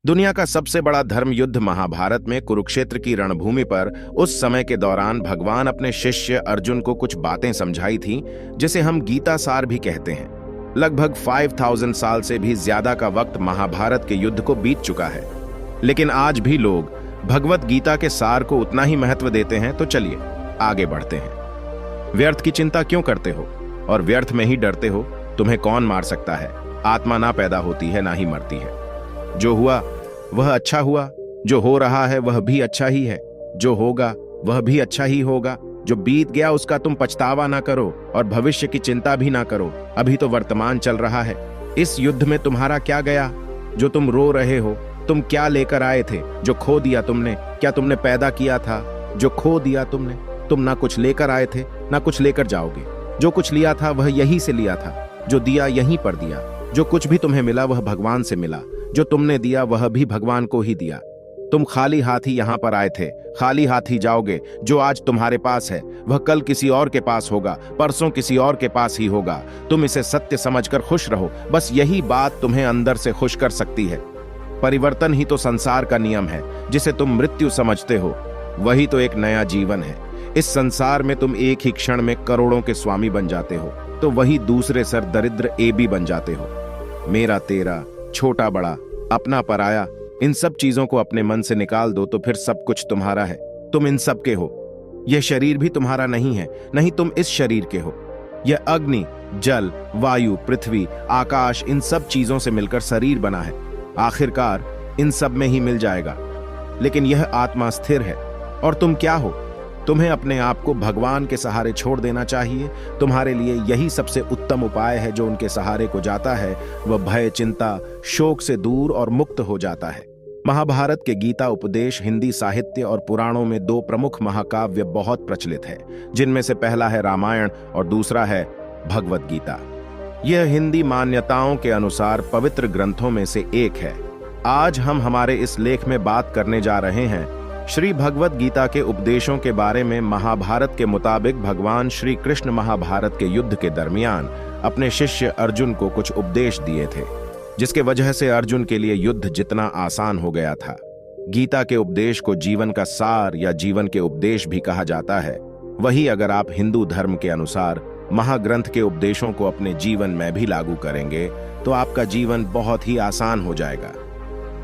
दुनिया का सबसे बड़ा धर्म युद्ध महाभारत में कुरुक्षेत्र की रणभूमि पर उस समय के दौरान भगवान अपने शिष्य अर्जुन को कुछ बातें समझाई थी, जिसे हम गीता सार भी कहते हैं। लगभग 5000 साल से भी ज्यादा का वक्त महाभारत के युद्ध को बीत चुका है, लेकिन आज भी लोग भगवत गीता के सार को उतना ही महत्व देते हैं। तो चलिए आगे बढ़ते हैं। व्यर्थ की चिंता क्यों करते हो और व्यर्थ में ही डरते हो? तुम्हें कौन मार सकता है? आत्मा ना पैदा होती है ना ही मरती है। जो हुआ वह अच्छा हुआ, जो हो रहा है वह भी अच्छा ही है, जो होगा वह भी अच्छा ही होगा। जो बीत गया उसका तुम पछतावा ना करो और भविष्य की चिंता भी ना करो। अभी तो वर्तमान चल रहा है। इस युद्ध में तुम्हारा क्या गया जो तुम रो रहे हो? तुम क्या लेकर आए थे जो खो दिया तुमने? क्या तुमने पैदा किया था जो खो दिया तुमने? तुम ना कुछ लेकर आए थे ना कुछ लेकर जाओगे। जो कुछ लिया था वह यहीं से लिया था, जो दिया यहीं पर दिया। जो कुछ भी तुम्हें मिला वह भगवान से मिला, जो तुमने दिया वह भी भगवान को ही दिया। तुम खाली हाथ ही यहाँ पर आए थे, खाली हाथ ही जाओगे। जो आज तुम्हारे पास है वह कल किसी और के पास होगा, परसों किसी और के पास ही होगा। तुम इसे सत्य समझकर खुश रहो, बस यही बात तुम्हें अंदर से खुश कर सकती है। परिवर्तन ही तो संसार का नियम है। जिसे तुम मृत्यु समझते हो वही तो एक नया जीवन है। इस संसार में तुम एक ही क्षण में करोड़ों के स्वामी बन जाते हो, तो वही दूसरे सर दरिद्र एबी बन जाते हो। मेरा तेरा, छोटा बड़ा, अपना पराया, इन सब चीजों को अपने मन से निकाल दो तो फिर सब कुछ तुम्हारा है। तुम इन सब के हो। यह शरीर भी तुम्हारा नहीं है, नहीं तुम इस शरीर के हो। यह अग्नि, जल, वायु, पृथ्वी, आकाश, इन सब चीजों से मिलकर शरीर बना है। आखिरकार इन सब में ही मिल जाएगा। लेकिन यह आत्मा स्थिर है। और तुम क्या हो? तुम्हें अपने आप को भगवान के सहारे छोड़ देना चाहिए। तुम्हारे लिए यही सबसे उत्तम उपाय है। जो उनके सहारे को जाता है वह भय, चिंता, शोक से दूर और मुक्त हो जाता है। महाभारत के गीता उपदेश हिंदी साहित्य और पुराणों में दो प्रमुख महाकाव्य बहुत प्रचलित है, जिनमें से पहला है रामायण और दूसरा है भगवत गीता। यह हिंदी मान्यताओं के अनुसार पवित्र ग्रंथों में से एक है। आज हम हमारे इस लेख में बात करने जा रहे हैं श्री भगवत गीता के उपदेशों के बारे में। महाभारत के मुताबिक भगवान श्री कृष्ण महाभारत के युद्ध के दरमियान अपने शिष्य अर्जुन को कुछ उपदेश दिए थे, जिसके वजह से अर्जुन के लिए युद्ध जितना आसान हो गया था। गीता के उपदेश को जीवन का सार या जीवन के उपदेश भी कहा जाता है। वही अगर आप हिंदू धर्म के अनुसार महाग्रंथ के उपदेशों को अपने जीवन में भी लागू करेंगे तो आपका जीवन बहुत ही आसान हो जाएगा।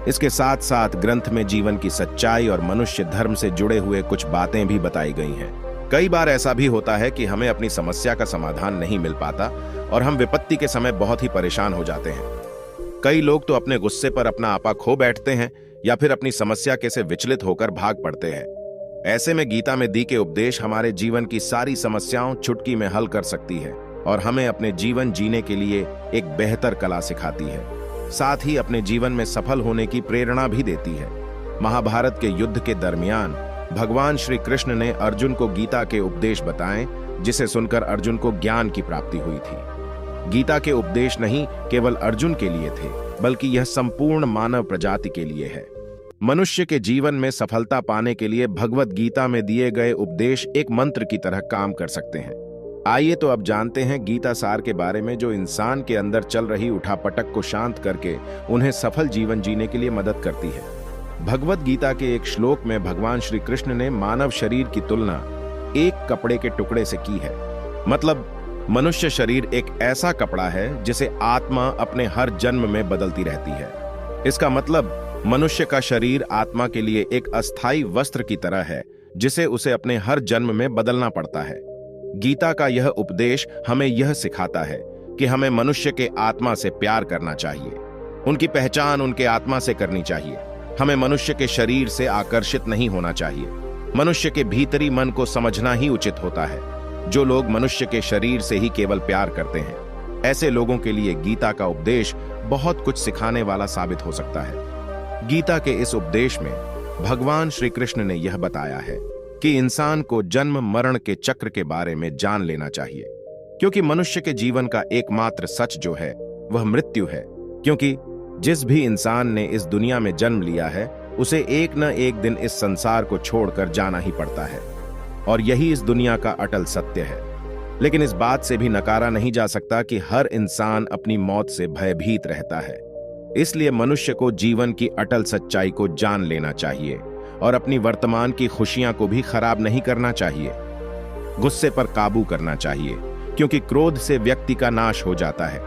इसके साथ साथ ग्रंथ में जीवन की सच्चाई और मनुष्य धर्म से जुड़े हुए कुछ बातें भी बताई गई हैं। कई बार ऐसा भी होता है कि हमें अपनी समस्या का समाधान नहीं मिल पाता और हम विपत्ति के समय बहुत ही परेशान हो जाते हैं। कई लोग तो अपने गुस्से पर अपना आपा खो बैठते हैं या फिर अपनी समस्या के से विचलित होकर भाग पड़ते हैं। ऐसे में गीता में दी के उपदेश हमारे जीवन की सारी समस्याओं चुटकी में हल कर सकती है और हमें अपने जीवन जीने के लिए एक बेहतर कला सिखाती है। साथ ही अपने जीवन में सफल होने की प्रेरणा भी देती है। महाभारत के युद्ध के दरमियान भगवान श्री कृष्ण ने अर्जुन को गीता के उपदेश बताए, जिसे सुनकर अर्जुन को ज्ञान की प्राप्ति हुई थी। गीता के उपदेश नहीं केवल अर्जुन के लिए थे, बल्कि यह संपूर्ण मानव प्रजाति के लिए है। मनुष्य के जीवन में सफलता पाने के लिए भगवत गीता में दिए गए उपदेश एक मंत्र की तरह काम कर सकते हैं। आइए तो अब जानते हैं गीता सार के बारे में, जो इंसान के अंदर चल रही उठापटक को शांत करके उन्हें सफल जीवन जीने के लिए मदद करती है। भगवत गीता के एक श्लोक में भगवान श्री कृष्ण ने मानव शरीर की तुलना एक कपड़े के टुकड़े से की है। मतलब मनुष्य शरीर एक ऐसा कपड़ा है जिसे आत्मा अपने हर जन्म में बदलती रहती है। इसका मतलब मनुष्य का शरीर आत्मा के लिए एक अस्थायी वस्त्र की तरह है, जिसे उसे अपने हर जन्म में बदलना पड़ता है। गीता का यह उपदेश हमें यह सिखाता है कि हमें मनुष्य के आत्मा से प्यार करना चाहिए। उनकी पहचान उनके आत्मा से करनी चाहिए। हमें मनुष्य के शरीर से आकर्षित नहीं होना चाहिए। मनुष्य के भीतरी मन को समझना ही उचित होता है। जो लोग मनुष्य के शरीर से ही केवल प्यार करते हैं, ऐसे लोगों के लिए गीता का उपदेश बहुत कुछ सिखाने वाला साबित हो सकता है। गीता के इस उपदेश में भगवान श्री कृष्ण ने यह बताया है कि इंसान को जन्म मरण के चक्र के बारे में जान लेना चाहिए, क्योंकि मनुष्य के जीवन का एकमात्र सच जो है वह मृत्यु है। क्योंकि जिस भी इंसान ने इस दुनिया में जन्म लिया है उसे एक न एक दिन इस संसार को छोड़कर जाना ही पड़ता है, और यही इस दुनिया का अटल सत्य है। लेकिन इस बात से भी नकारा नहीं जा सकता कि हर इंसान अपनी मौत से भयभीत रहता है। इसलिए मनुष्य को जीवन की अटल सच्चाई को जान लेना चाहिए और अपनी वर्तमान की खुशियां को भी खराब नहीं करना चाहिए। गुस्से पर काबू करना चाहिए, क्योंकि क्रोध से व्यक्ति का नाश हो जाता है।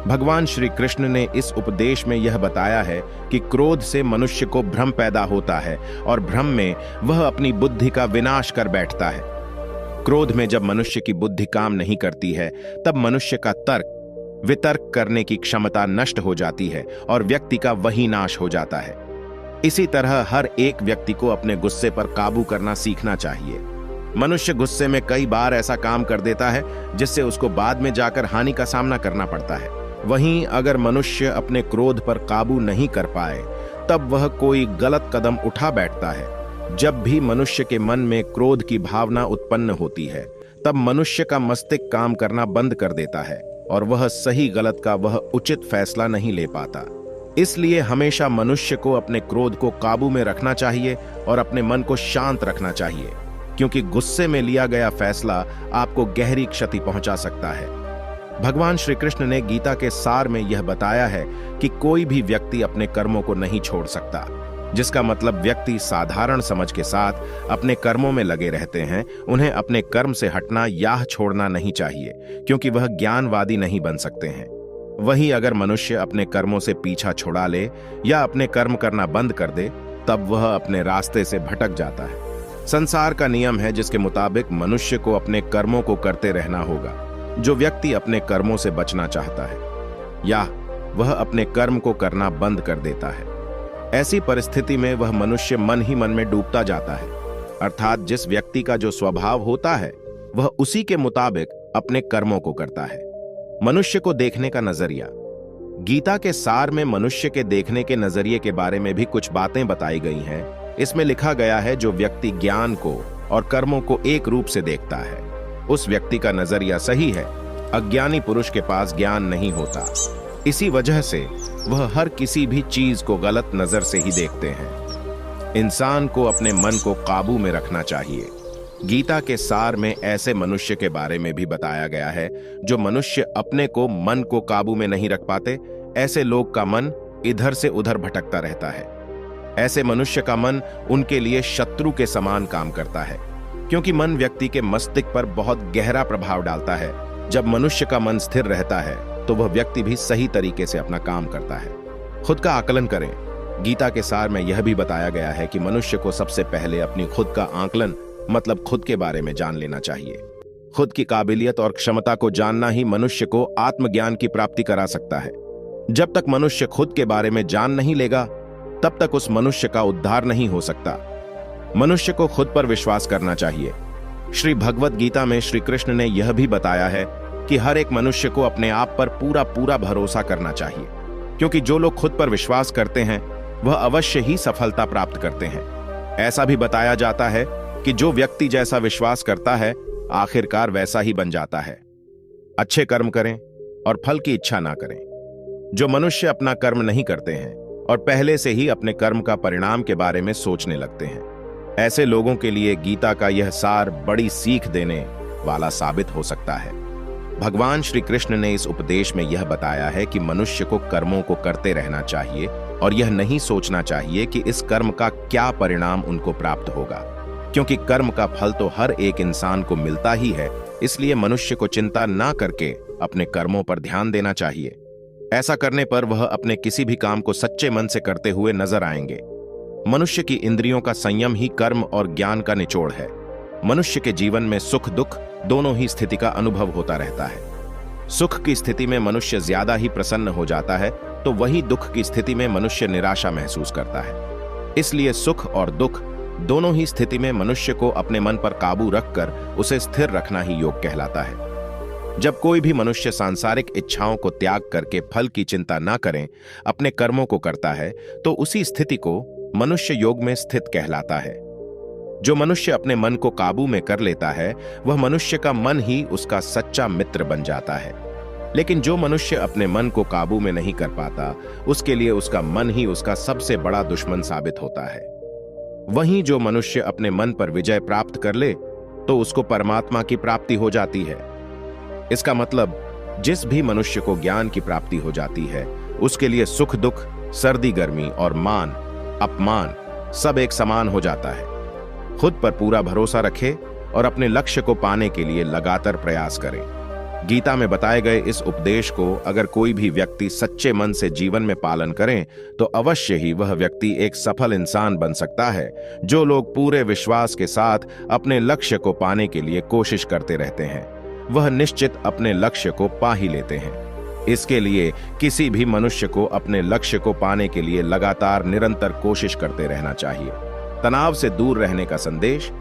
भगवान श्री कृष्ण ने इस उपदेश में यह बताया है कि क्रोध से मनुष्य को भ्रम पैदा होता है और भ्रम में वह अपनी बुद्धि का विनाश कर बैठता है। क्रोध में जब मनुष्य की बुद्धि काम नहीं करती है, तब मनुष्य का तर्क वितर्क करने की क्षमता नष्ट हो जाती है और व्यक्ति का वही नाश हो जाता है। इसी तरह हर एक व्यक्ति को अपने गुस्से पर काबू करना सीखना चाहिए। मनुष्य गुस्से में कई बार ऐसा काम कर देता है जिससे उसको बाद में जाकर हानि का सामना करना पड़ता है। वहीं अगर मनुष्य अपने क्रोध पर काबू नहीं कर पाए, तब वह कोई गलत कदम उठा बैठता है। जब भी मनुष्य के मन में क्रोध की भावना उत्पन्न होती है, तब मनुष्य का मस्तिष्क काम करना बंद कर देता है और वह सही गलत का वह उचित फैसला नहीं ले पाता। इसलिए हमेशा मनुष्य को अपने क्रोध को काबू में रखना चाहिए और अपने मन को शांत रखना चाहिए, क्योंकि गुस्से में लिया गया फैसला आपको गहरी क्षति पहुंचा सकता है। भगवान श्री कृष्ण ने गीता के सार में यह बताया है कि कोई भी व्यक्ति अपने कर्मों को नहीं छोड़ सकता, जिसका मतलब व्यक्ति साधारण समझ के साथ अपने कर्मों में लगे रहते हैं। उन्हें अपने कर्म से हटना या छोड़ना नहीं चाहिए, क्योंकि वह ज्ञानवादी नहीं बन सकते हैं। वहीं अगर मनुष्य अपने कर्मों से पीछा छुड़ा ले या अपने कर्म करना बंद कर दे, तब वह अपने रास्ते से भटक जाता है। संसार का नियम है जिसके मुताबिक मनुष्य को अपने कर्मों को करते रहना होगा। जो व्यक्ति अपने कर्मों से बचना चाहता है या वह अपने कर्म को करना बंद कर देता है, ऐसी परिस्थिति में वह मनुष्य मन ही मन में डूबता जाता है। अर्थात जिस व्यक्ति का जो स्वभाव होता है, वह उसी के मुताबिक अपने कर्मों को करता है। मनुष्य को देखने का नजरिया। गीता के सार में मनुष्य के देखने के नजरिए के बारे में भी कुछ बातें बताई गई हैं। इसमें लिखा गया है, जो व्यक्ति ज्ञान को और कर्मों को एक रूप से देखता है, उस व्यक्ति का नजरिया सही है। अज्ञानी पुरुष के पास ज्ञान नहीं होता, इसी वजह से वह हर किसी भी चीज को गलत नजर से ही देखते हैं। इंसान को अपने मन को काबू में रखना चाहिए। गीता के सार में ऐसे मनुष्य के बारे में भी बताया गया है जो मनुष्य अपने को मन को काबू में नहीं रख पाते। ऐसे लोग का मन इधर से उधर भटकता रहता है। ऐसे मनुष्य का मन उनके लिए शत्रु के समान काम करता है, क्योंकि मन व्यक्ति के मस्तिष्क पर बहुत गहरा प्रभाव डालता है। जब मनुष्य का मन स्थिर रहता है तो वह व्यक्ति भी सही तरीके से अपना काम करता है। खुद का आकलन करें। गीता के सार में यह भी बताया गया है कि मनुष्य को सबसे पहले अपनी खुद का आकलन मतलब खुद के बारे में जान लेना चाहिए। खुद की काबिलियत और क्षमता को जानना ही मनुष्य को आत्मज्ञान की प्राप्ति करा सकता है। जब तक मनुष्य खुद के बारे में जान नहीं लेगा, तब तक उस मनुष्य का उद्धार नहीं हो सकता। मनुष्य को खुद पर विश्वास करना चाहिए। श्री भगवत गीता में श्री कृष्ण ने यह भी बताया है कि हर एक मनुष्य को अपने आप पर पूरा पूरा भरोसा करना चाहिए, क्योंकि जो लोग खुद पर विश्वास करते हैं वह अवश्य ही सफलता प्राप्त करते हैं। ऐसा भी बताया जाता है कि जो व्यक्ति जैसा विश्वास करता है, आखिरकार वैसा ही बन जाता है। अच्छे कर्म करें और फल की इच्छा ना करें। जो मनुष्य अपना कर्म नहीं करते हैं और पहले से ही अपने कर्म का परिणाम के बारे में सोचने लगते हैं, ऐसे लोगों के लिए गीता का यह सार बड़ी सीख देने वाला साबित हो सकता है। भगवान श्री कृष्ण ने इस उपदेश में यह बताया है कि मनुष्य को कर्मों को करते रहना चाहिए और यह नहीं सोचना चाहिए कि इस कर्म का क्या परिणाम उनको प्राप्त होगा, क्योंकि कर्म का फल तो हर एक इंसान को मिलता ही है। इसलिए मनुष्य को चिंता ना करके अपने कर्मों पर ध्यान देना चाहिए। ऐसा करने पर वह अपने किसी भी काम को सच्चे मन से करते हुए नजर आएंगे। मनुष्य की इंद्रियों का संयम ही कर्म और ज्ञान का निचोड़ है। मनुष्य के जीवन में सुख दुख दोनों ही स्थिति का अनुभव होता रहता है। सुख की स्थिति में मनुष्य ज्यादा ही प्रसन्न हो जाता है, तो वही दुख की स्थिति में मनुष्य निराशा महसूस करता है। इसलिए सुख और दुख दोनों ही स्थिति में मनुष्य को अपने मन पर काबू रखकर उसे स्थिर रखना ही योग कहलाता है। जब कोई भी मनुष्य सांसारिक इच्छाओं को त्याग करके फल की चिंता ना करें, अपने कर्मों को करता है, तो उसी स्थिति को मनुष्य योग में स्थित कहलाता है। जो मनुष्य अपने मन को काबू में कर लेता है, वह मनुष्य का मन ही उसका सच्चा मित्र बन जाता है। लेकिन जो मनुष्य अपने मन को काबू में नहीं कर पाता, उसके लिए उसका मन ही उसका सबसे बड़ा दुश्मन साबित होता है। वहीं जो मनुष्य अपने मन पर विजय प्राप्त कर ले, तो उसको परमात्मा की प्राप्ति हो जाती है। इसका मतलब जिस भी मनुष्य को ज्ञान की प्राप्ति हो जाती है, उसके लिए सुख दुख, सर्दी गर्मी और मान अपमान सब एक समान हो जाता है। खुद पर पूरा भरोसा रखे और अपने लक्ष्य को पाने के लिए लगातार प्रयास करें। गीता में बताए गए इस उपदेश को अगर कोई भी व्यक्ति सच्चे मन से जीवन में पालन करें तो अवश्य ही वह व्यक्ति एक सफल इंसान बन सकता है। जो लोग पूरे विश्वास के साथ अपने लक्ष्य को पाने के लिए कोशिश करते रहते हैं वह निश्चित अपने लक्ष्य को पा ही लेते हैं। इसके लिए किसी भी मनुष्य को अपने लक्ष्य को पाने के लिए लगातार निरंतर कोशिश करते रहना चाहिए। तनाव से दूर रहने का संदेश।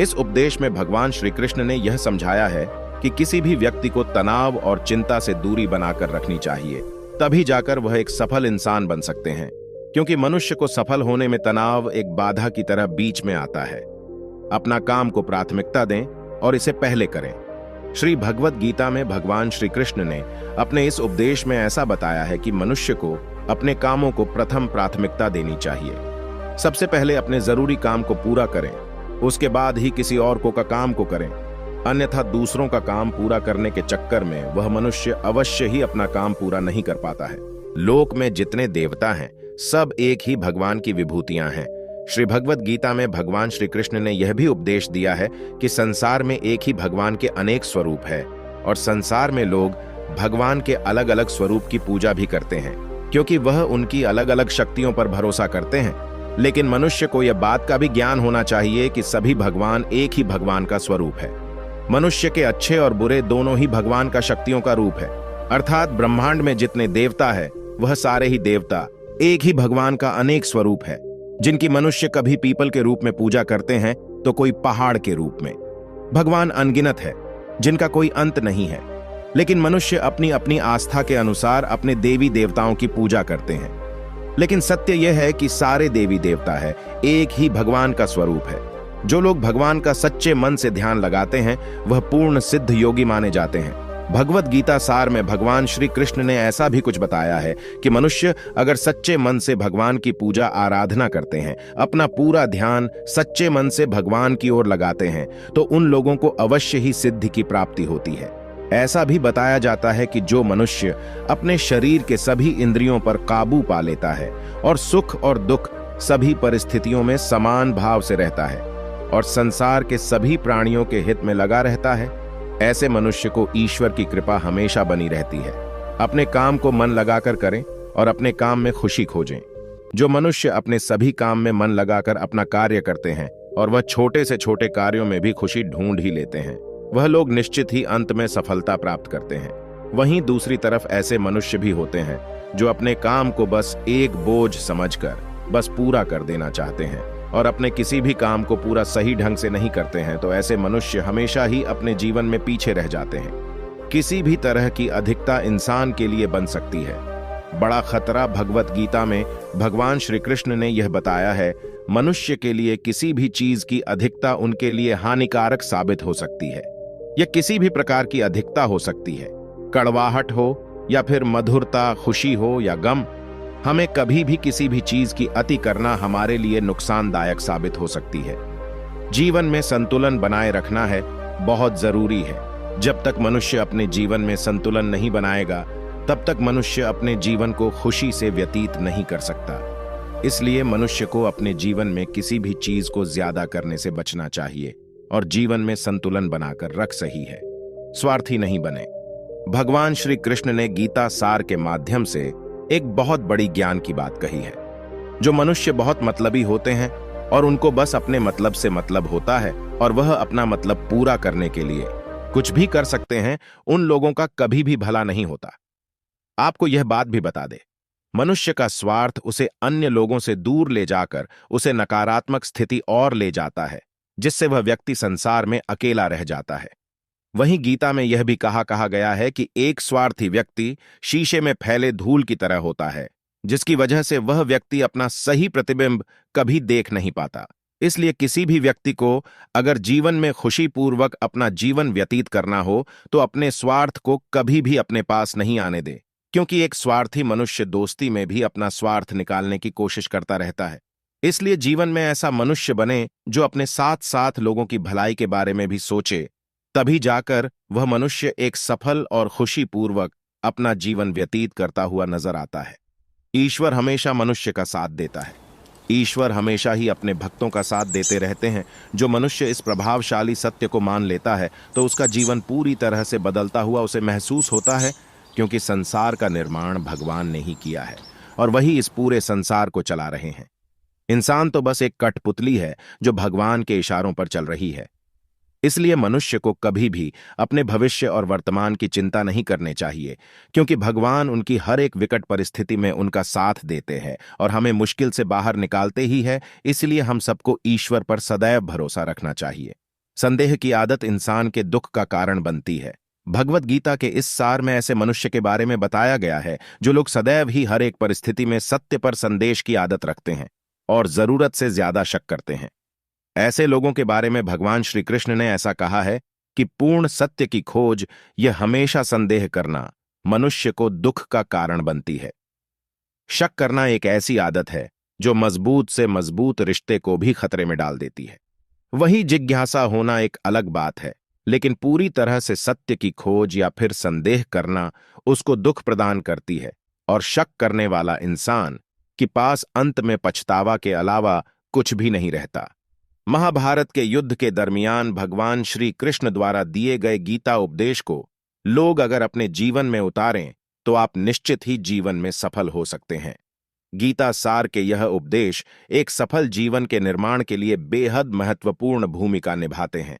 इस उपदेश में भगवान श्री कृष्ण ने यह समझाया है कि किसी भी व्यक्ति को तनाव और चिंता से दूरी बनाकर रखनी चाहिए, तभी जाकर वह एक सफल इंसान बन सकते हैं। क्योंकि मनुष्य को सफल होने में तनाव एक बाधा की तरह बीच में आता है। अपना काम को प्राथमिकता दें और इसे पहले करें। श्री भगवद गीता में भगवान श्री कृष्ण ने अपने इस उपदेश में ऐसा बताया है कि मनुष्य को अपने कामों को प्रथम प्राथमिकता देनी चाहिए। सबसे पहले अपने जरूरी काम को पूरा करें, उसके बाद ही किसी और का काम को करें। अन्यथा दूसरों का काम पूरा करने के चक्कर में वह मनुष्य अवश्य ही अपना काम पूरा नहीं कर पाता है। लोक में जितने देवता हैं सब एक ही भगवान की विभूतियां हैं। श्री भगवद गीता में भगवान श्री कृष्ण ने यह भी उपदेश दिया है कि संसार में एक ही भगवान के अनेक स्वरूप है और संसार में लोग भगवान के अलग अलग स्वरूप की पूजा भी करते हैं क्योंकि वह उनकी अलग अलग शक्तियों पर भरोसा करते हैं। लेकिन मनुष्य को यह बात का भी ज्ञान होना चाहिए कि सभी भगवान एक ही भगवान का स्वरूप है। मनुष्य के अच्छे और बुरे दोनों ही भगवान का शक्तियों का रूप है। अर्थात ब्रह्मांड में जितने देवता है वह सारे ही देवता एक ही भगवान का अनेक स्वरूप है। जिनकी मनुष्य कभी पीपल के रूप में पूजा करते हैं तो कोई पहाड़ के रूप में। भगवान अनगिनत है जिनका कोई अंत नहीं है। लेकिन मनुष्य अपनी अपनी आस्था के अनुसार अपने देवी देवताओं की पूजा करते हैं। लेकिन सत्य यह है कि सारे देवी देवता है एक ही भगवान का स्वरूप है। जो लोग भगवान का सच्चे मन से ध्यान लगाते हैं वह पूर्ण सिद्ध योगी माने जाते हैं। भगवद गीता सार में भगवान श्री कृष्ण ने ऐसा भी कुछ बताया है कि मनुष्य अगर सच्चे मन से भगवान की पूजा आराधना करते हैं, अपना पूरा ध्यान सच्चे मन से भगवान की ओर लगाते हैं तो उन लोगों को अवश्य ही सिद्धि की प्राप्ति होती है। ऐसा भी बताया जाता है कि जो मनुष्य अपने शरीर के सभी इंद्रियों पर काबू पा लेता है और सुख और दुख सभी परिस्थितियों में समान भाव से रहता है और संसार के सभी प्राणियों के हित में लगा रहता है, ऐसे मनुष्य को ईश्वर की कृपा हमेशा बनी रहती है। अपने काम को मन लगाकर करें और अपने काम में खुशी खोजें। जो मनुष्य अपने सभी काम में मन लगाकर अपना कार्य करते हैं और वह छोटे से छोटे कार्यों में भी खुशी ढूंढ ही लेते हैं, वह लोग निश्चित ही अंत में सफलता प्राप्त करते हैं। वहीं दूसरी तरफ ऐसे मनुष्य भी होते हैं जो अपने काम को बस एक बोझ समझकर बस पूरा कर देना चाहते हैं और अपने किसी भी काम को पूरा सही ढंग से नहीं करते हैं, तो ऐसे मनुष्य हमेशा ही अपने जीवन में पीछे रह जाते हैं। किसी भी तरह की अधिकता इंसान के लिए बन सकती है। बड़ा खतरा भगवत गीता में भगवान श्री कृष्ण ने यह बताया है, मनुष्य के लिए किसी भी चीज की अधिकता उनके लिए हानिकारक साबित हो सकती है। यह किसी भी प्रकार की अधिकता हो सकती है, कड़वाहट हो या फिर मधुरता, खुशी हो या गम। हमें कभी भी किसी भी चीज की अति करना हमारे लिए नुकसानदायक साबित हो सकती है। जीवन में संतुलन बनाए रखना है बहुत जरूरी है। जब तक मनुष्य अपने जीवन में संतुलन नहीं बनाएगा तब तक मनुष्य अपने जीवन को खुशी से व्यतीत नहीं कर सकता। इसलिए मनुष्य को अपने जीवन में किसी भी चीज को ज्यादा करने से बचना चाहिए और जीवन में संतुलन बनाकर रख सही है। स्वार्थी नहीं बने। भगवान श्री कृष्ण ने गीता सार के माध्यम से एक बहुत बड़ी ज्ञान की बात कही है। जो मनुष्य बहुत मतलबी होते हैं और उनको बस अपने मतलब से मतलब होता है और वह अपना मतलब पूरा करने के लिए कुछ भी कर सकते हैं, उन लोगों का कभी भी भला नहीं होता। आपको यह बात भी बता दे, मनुष्य का स्वार्थ उसे अन्य लोगों से दूर ले जाकर उसे नकारात्मक स्थिति और ले जाता है, जिससे वह व्यक्ति संसार में अकेला रह जाता है। वहीं गीता में यह भी कहा गया है कि एक स्वार्थी व्यक्ति शीशे में फैले धूल की तरह होता है, जिसकी वजह से वह व्यक्ति अपना सही प्रतिबिंब कभी देख नहीं पाता। इसलिए किसी भी व्यक्ति को अगर जीवन में खुशीपूर्वक अपना जीवन व्यतीत करना हो तो अपने स्वार्थ को कभी भी अपने पास नहीं आने दे, क्योंकि एक स्वार्थी मनुष्य दोस्ती में भी अपना स्वार्थ निकालने की कोशिश करता रहता है। इसलिए जीवन में ऐसा मनुष्य बने जो अपने साथ साथ लोगों की भलाई के बारे में भी सोचे, तभी जाकर वह मनुष्य एक सफल और खुशीपूर्वक अपना जीवन व्यतीत करता हुआ नजर आता है। ईश्वर हमेशा मनुष्य का साथ देता है। ईश्वर हमेशा ही अपने भक्तों का साथ देते रहते हैं। जो मनुष्य इस प्रभावशाली सत्य को मान लेता है तो उसका जीवन पूरी तरह से बदलता हुआ उसे महसूस होता है, क्योंकि संसार का निर्माण भगवान ने ही किया है और वही इस पूरे संसार को चला रहे हैं। इंसान तो बस एक कठपुतली है जो भगवान के इशारों पर चल रही है। इसलिए मनुष्य को कभी भी अपने भविष्य और वर्तमान की चिंता नहीं करनी चाहिए, क्योंकि भगवान उनकी हर एक विकट परिस्थिति में उनका साथ देते हैं और हमें मुश्किल से बाहर निकालते ही है। इसलिए हम सबको ईश्वर पर सदैव भरोसा रखना चाहिए। संदेह की आदत इंसान के दुख का कारण बनती है। भगवत गीता के इस सार में ऐसे मनुष्य के बारे में बताया गया है जो लोग सदैव ही हर एक परिस्थिति में सत्य पर संदेश की आदत रखते हैं और जरूरत से ज्यादा शक करते हैं। ऐसे लोगों के बारे में भगवान श्री कृष्ण ने ऐसा कहा है कि पूर्ण सत्य की खोज, यह हमेशा संदेह करना, मनुष्य को दुख का कारण बनती है। शक करना एक ऐसी आदत है जो मजबूत से मजबूत रिश्ते को भी खतरे में डाल देती है। वही जिज्ञासा होना एक अलग बात है, लेकिन पूरी तरह से सत्य की खोज या फिर संदेह करना उसको दुख प्रदान करती है और शक करने वाला इंसान के पास अंत में पछतावा के अलावा कुछ भी नहीं रहता। महाभारत के युद्ध के दरमियान भगवान श्री कृष्ण द्वारा दिए गए गीता उपदेश को लोग अगर अपने जीवन में उतारें तो आप निश्चित ही जीवन में सफल हो सकते हैं। गीता सार के यह उपदेश एक सफल जीवन के निर्माण के लिए बेहद महत्वपूर्ण भूमिका निभाते हैं।